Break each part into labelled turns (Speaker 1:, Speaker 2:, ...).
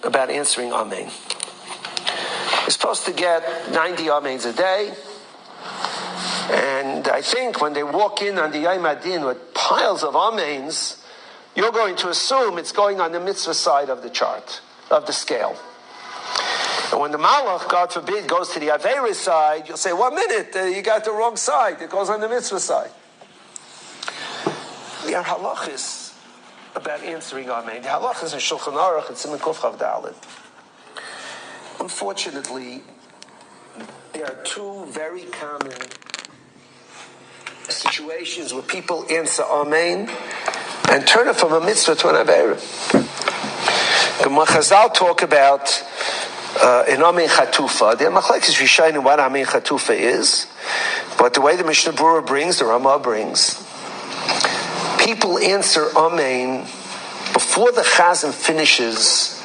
Speaker 1: about answering Amen. You're supposed to get 90 Amens a day. And I think when they walk in on the Yom Adin with piles of Amens, you're going to assume it's going on the mitzvah side of the chart, of the scale. And when the Malach, God forbid, goes to the Aveira side, you'll say, 1 minute, you got the wrong side. It goes on the mitzvah side. The halachas about answering Amen. The halachas in Shulchan Aruch and Siman Kuf Chav Daled. Unfortunately, there are two very common situations where people answer Amen and turn it from a mitzvah to an Aveira. The Chazal talk about in Amen Chatufa. The Machlekes Rishonim what Amen Chatufa is, but the way the Mishnah Berurah brings, the Ramah brings, people answer Amen before the Chazan finishes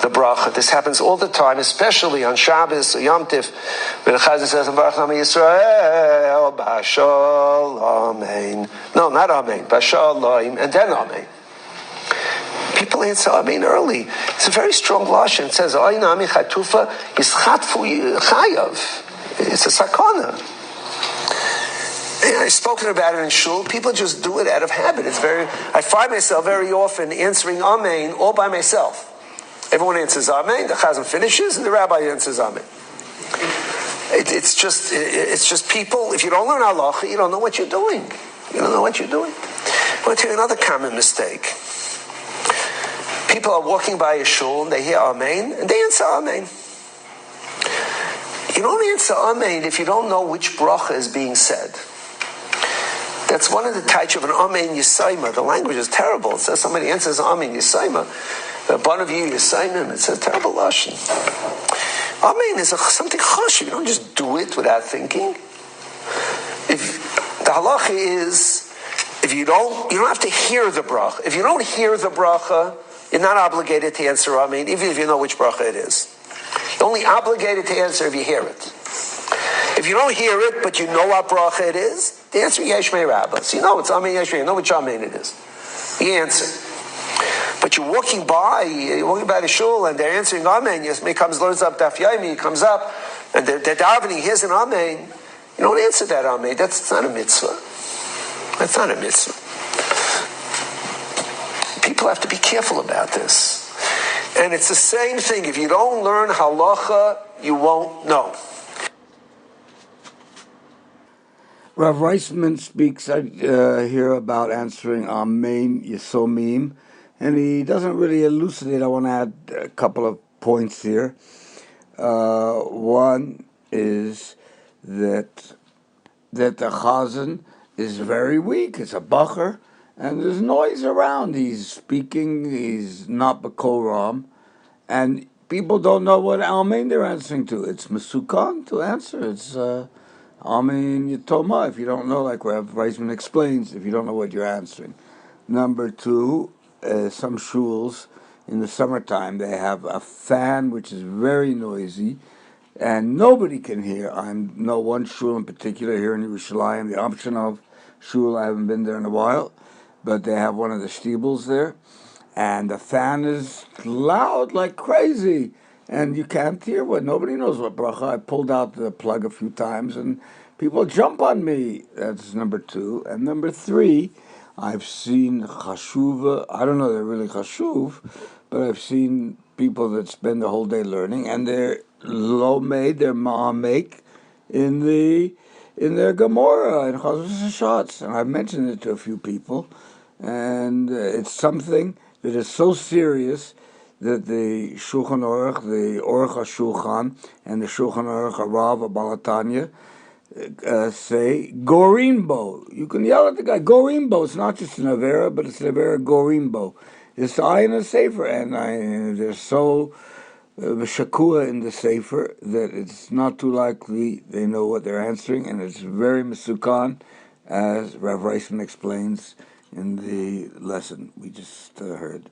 Speaker 1: the bracha. This happens all the time, especially on Shabbos or Yom Tif, when the Chazan says, Baruch Nama Yisrael, Bashal Amen. No, not Amen, Bashal Amen, and then Amen. People answer Amen early. It's a very strong lashon. It says, Ayin Amen Chatufa Yischatfu Chayav. It's a sakana. And I've spoken about it in shul. People just do it out of habit. I find myself very often answering Amen all by myself. Everyone answers Amen, the Chazan finishes, and the rabbi answers Amen. It's just people, if you don't learn halacha, you don't know what you're doing. You don't know what you're doing. I want to tell you another common mistake. People are walking by a shul, and they hear Amen, and they answer Amen. You don't answer Amen if you don't know which bracha is being said. That's one of the types of an Amen Yisayma. The language is terrible. It says somebody answers Amen Yisayma. One of you Yisayim. It's a terrible lashon. Amen is something chashuv. You don't just do it without thinking. If the halacha is, if you don't have to hear the bracha. If you don't hear the bracha, you're not obligated to answer Amen, even if you know which bracha it is. You're only obligated to answer if you hear it. If you don't hear it, but you know what bracha it is, the answer is Yesh Mei Rabbah. So you know it's Amen Yesh Mei. You know which Amen it is. You answer. But you're walking by the shul, and they're answering Amen. Yismei comes, learns up Daf Yomi, he comes up, and they're davening, here's an Amen. You don't answer that Amen. That's not a mitzvah. That's not a mitzvah. People have to be careful about this. And it's the same thing. If you don't learn halacha, you won't know.
Speaker 2: Rav Reisman speaks here about answering Amen Yisomim, and he doesn't really elucidate. I want to add a couple of points here. One is that the Chazan is very weak. It's a bacher, and there's noise around. He's speaking. He's not b'koram, and people don't know what Amen they're answering to. It's Mesukan to answer. It's Amen Yitoma. If you don't know, like Rav Reisman explains, if you don't know what you're answering. Number two, some shuls in the summertime, they have a fan which is very noisy, and nobody can hear. I know one shul in particular here in Yerushalayim, the Amshanov shul. I haven't been there in a while, but they have one of the shtibels there, and the fan is loud like crazy, and you can't hear what. Nobody knows what bracha. I pulled out the plug a few times, and people jump on me. That's number two. And number three, I've seen chashuva. I don't know they're really chashuv, but I've seen people that spend the whole day learning, and they're lo-made, they're ma'amek in their Gemara and Chazos Shots. And I've mentioned it to a few people, and it's something that is so serious that the Shulchan Aruch, the Aruch HaShulchan, and the Shulchan Aruch Harav Balatanya say Gorimbo. You can yell at the guy Gorimbo. It's not just an Avera, but it's an Avera Gorimbo. It's the eye in the Sefer, and they're so Shakua in the Sefer that it's not too likely they know what they're answering, and it's very Mesukan, as Rav Reisman explains in the lesson we just heard.